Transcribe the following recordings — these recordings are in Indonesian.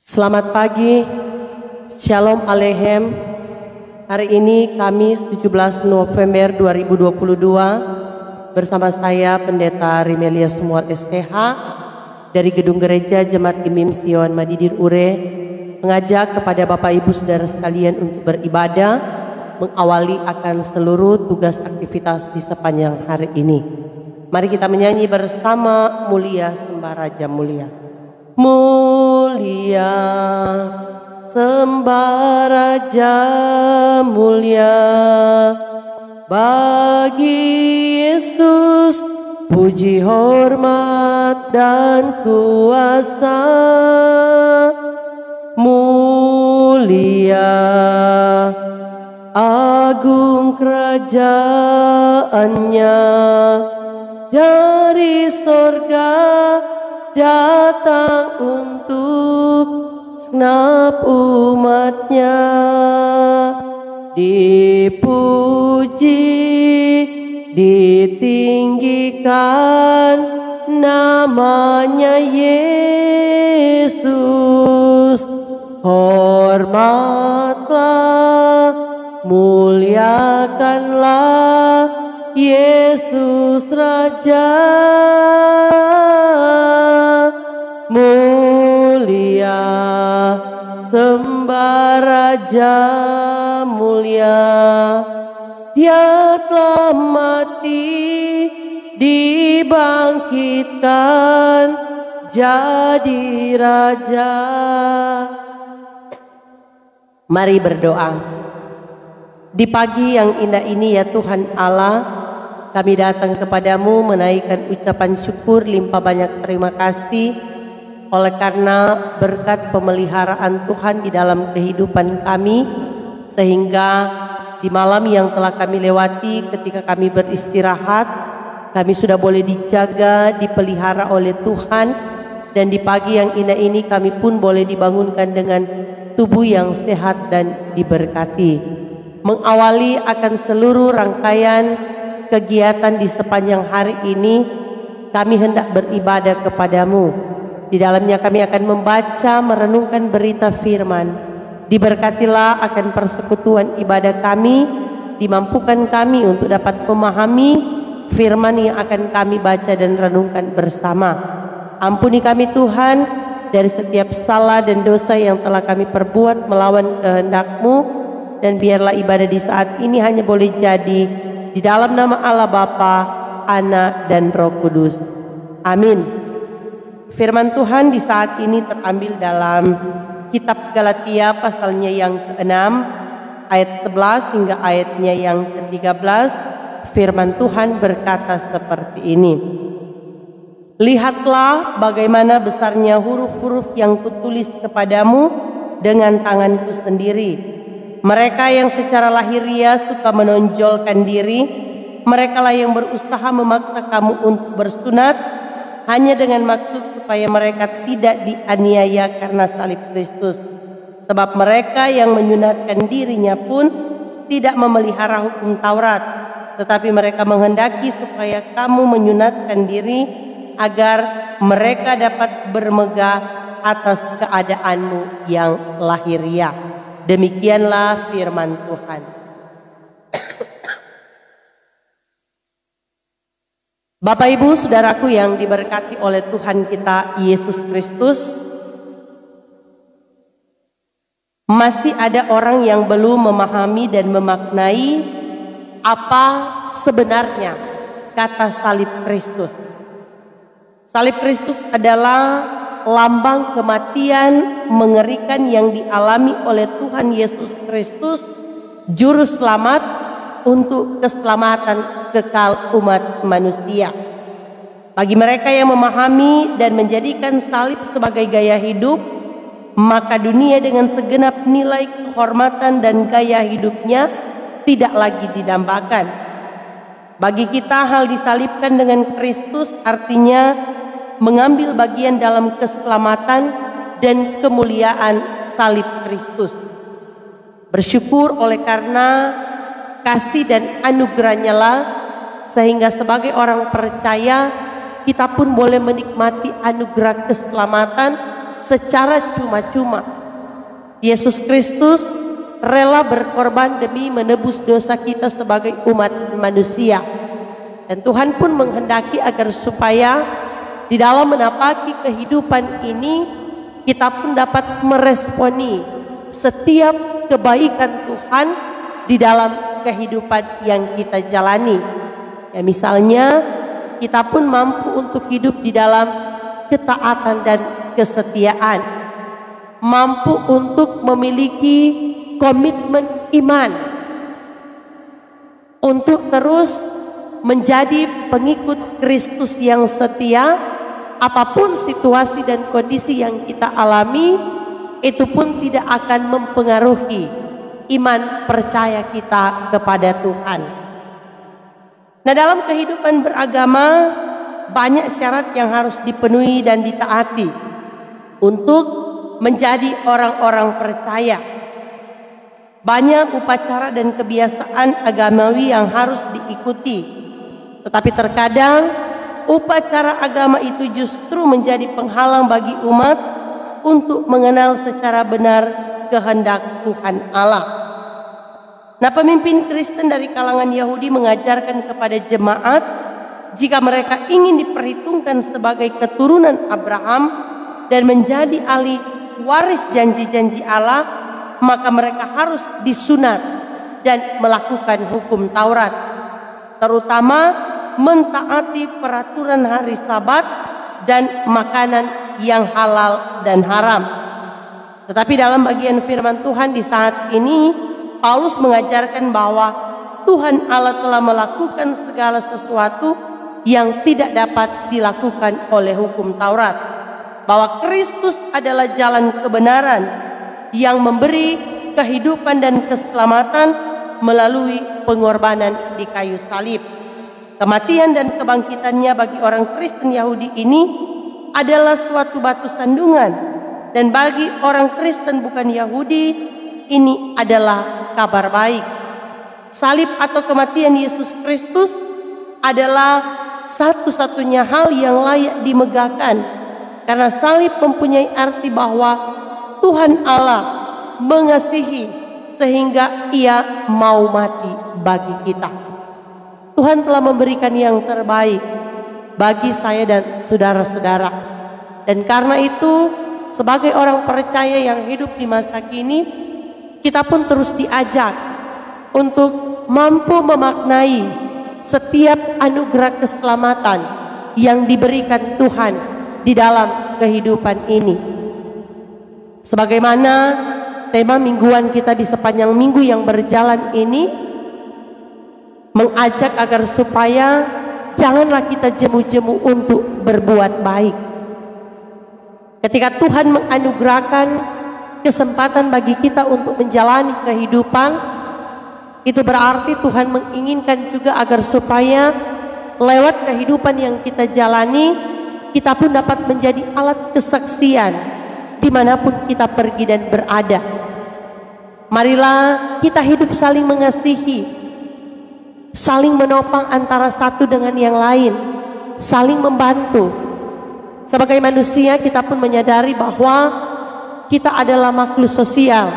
Selamat pagi, Shalom Aleichem. Hari ini Kamis 17 November 2022 bersama saya Pendeta Rimelia Sumual STH dari Gedung Gereja Jemaat Imim Sion Madidir Ure mengajak kepada Bapak Ibu Saudara sekalian untuk beribadah, mengawali akan seluruh tugas aktivitas di sepanjang hari ini. Mari kita menyanyi bersama Mulia Sembah Raja Mulia. Mulia sembah Raja mulia, bagi Yesus puji hormat dan kuasa. Mulia agung kerajaannya, dari sorga datang untuk segenap umatnya. Dipuji, ditinggikan namanya Yesus. Hormatlah, muliakanlah Yesus Raja. Mulia sembah Raja mulia, Dia telah mati, dibangkitkan jadi Raja. Mari berdoa. Di pagi yang indah ini ya Tuhan Allah, kami datang kepadamu menaikkan ucapan syukur limpah banyak terima kasih oleh karena berkat pemeliharaan Tuhan di dalam kehidupan kami, sehingga di malam yang telah kami lewati ketika kami beristirahat, kami sudah boleh dijaga, dipelihara oleh Tuhan, dan di pagi yang indah ini kami pun boleh dibangunkan dengan tubuh yang sehat dan diberkati. Mengawali akan seluruh rangkaian kegiatan di sepanjang hari ini, kami hendak beribadah kepadamu. Di dalamnya kami akan membaca, merenungkan berita firman. Diberkatilah akan persekutuan ibadah kami, dimampukan kami untuk dapat memahami firman yang akan kami baca dan renungkan bersama. Ampuni kami Tuhan dari setiap salah dan dosa yang telah kami perbuat melawan kehendak-Mu, dan biarlah ibadah di saat ini hanya boleh jadi di dalam nama Allah Bapa, Anak dan Roh Kudus. Amin. Firman Tuhan di saat ini terambil dalam kitab Galatia pasalnya yang ke-6 ayat 11 hingga ayatnya yang ke-13. Firman Tuhan berkata seperti ini. Lihatlah bagaimana besarnya huruf-huruf yang kutulis kepadamu dengan tanganku sendiri. Mereka yang secara lahiriah suka menonjolkan diri, merekalah yang berusaha memaksa kamu untuk bersunat, hanya dengan maksud supaya mereka tidak dianiaya karena salib Kristus. Sebab mereka yang menyunatkan dirinya pun tidak memelihara hukum Taurat, tetapi mereka menghendaki supaya kamu menyunatkan diri agar mereka dapat bermegah atas keadaanmu yang lahiriah. Demikianlah firman Tuhan. Bapak Ibu Saudaraku yang diberkati oleh Tuhan kita Yesus Kristus, masih ada orang yang belum memahami dan memaknai apa sebenarnya kata salib Kristus. Salib Kristus adalah lambang kematian mengerikan yang dialami oleh Tuhan Yesus Kristus, Juru Selamat untuk keselamatan kekal umat manusia. Bagi mereka yang memahami dan menjadikan salib sebagai gaya hidup, maka dunia dengan segenap nilai kehormatan dan gaya hidupnya tidak lagi didambakan. Bagi kita hal disalibkan dengan Kristus artinya mengambil bagian dalam keselamatan dan kemuliaan salib Kristus. Bersyukur oleh karena kasih dan anugerahnya lah, sehingga sebagai orang percaya kita pun boleh menikmati anugerah keselamatan secara cuma-cuma. Yesus Kristus rela berkorban demi menebus dosa kita sebagai umat manusia. Dan Tuhan pun menghendaki agar supaya di dalam menapaki kehidupan ini kita pun dapat meresponi setiap kebaikan Tuhan di dalam kehidupan yang kita jalani. Ya, misalnya kita pun mampu untuk hidup di dalam ketaatan dan kesetiaan, mampu untuk memiliki komitmen iman untuk terus menjadi pengikut Kristus yang setia. Apapun situasi dan kondisi yang kita alami, itu pun tidak akan mempengaruhi iman percaya kita kepada Tuhan. Nah, dalam kehidupan beragama banyak syarat yang harus dipenuhi dan ditaati untuk menjadi orang-orang percaya. Banyak upacara dan kebiasaan agamawi yang harus diikuti, tetapi terkadang upacara agama itu justru menjadi penghalang bagi umat untuk mengenal secara benar kehendak Tuhan Allah. Nah, pemimpin Kristen dari kalangan Yahudi mengajarkan kepada jemaat, jika mereka ingin diperhitungkan sebagai keturunan Abraham dan menjadi ahli waris janji-janji Allah, maka mereka harus disunat dan melakukan hukum Taurat, terutama mentaati peraturan hari Sabat dan makanan yang halal dan haram. Tetapi dalam bagian firman Tuhan di saat ini, Paulus mengajarkan bahwa Tuhan Allah telah melakukan segala sesuatu yang tidak dapat dilakukan oleh hukum Taurat, bahwa Kristus adalah jalan kebenaran yang memberi kehidupan dan keselamatan melalui pengorbanan di kayu salib. Kematian dan kebangkitannya bagi orang Kristen Yahudi ini adalah suatu batu sandungan, dan bagi orang Kristen bukan Yahudi ini adalah kabar baik. Salib atau kematian Yesus Kristus adalah satu-satunya hal yang layak dimegahkan, karena salib mempunyai arti bahwa Tuhan Allah mengasihi sehingga Ia mau mati bagi kita. Tuhan telah memberikan yang terbaik bagi saya dan saudara-saudara. Dan karena itu, sebagai orang percaya yang hidup di masa kini, kita pun terus diajak untuk mampu memaknai setiap anugerah keselamatan yang diberikan Tuhan di dalam kehidupan ini. Sebagaimana tema mingguan kita di sepanjang minggu yang berjalan ini mengajak agar supaya janganlah kita jemu-jemu untuk berbuat baik. Ketika Tuhan menganugerahkan kesempatan bagi kita untuk menjalani kehidupan, itu berarti Tuhan menginginkan juga agar supaya lewat kehidupan yang kita jalani, kita pun dapat menjadi alat kesaksian dimanapun kita pergi dan berada. Marilah kita hidup saling mengasihi, saling menopang antara satu dengan yang lain, saling membantu. Sebagai manusia kita pun menyadari bahwa kita adalah makhluk sosial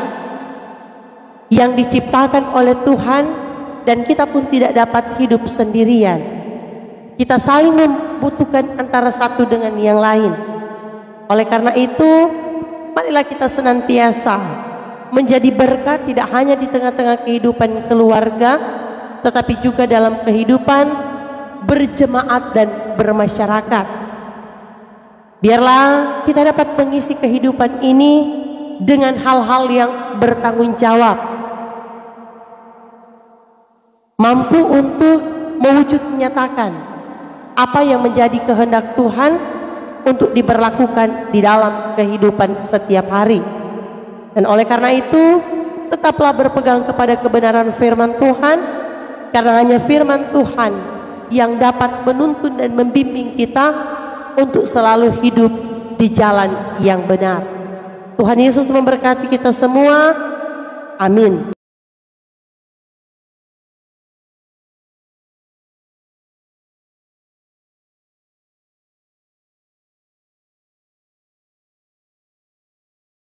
yang diciptakan oleh Tuhan, dan kita pun tidak dapat hidup sendirian. Kita saling membutuhkan antara satu dengan yang lain. Oleh karena itu, marilah kita senantiasa menjadi berkat tidak hanya di tengah-tengah kehidupan keluarga, tetapi juga dalam kehidupan berjemaat dan bermasyarakat. Biarlah kita dapat mengisi kehidupan ini dengan hal-hal yang bertanggung jawab, mampu untuk mewujud menyatakan apa yang menjadi kehendak Tuhan untuk diberlakukan di dalam kehidupan setiap hari. Dan oleh karena itu, tetaplah berpegang kepada kebenaran firman Tuhan, karena hanya firman Tuhan yang dapat menuntun dan membimbing kita untuk selalu hidup di jalan yang benar. Tuhan Yesus memberkati kita semua. Amin.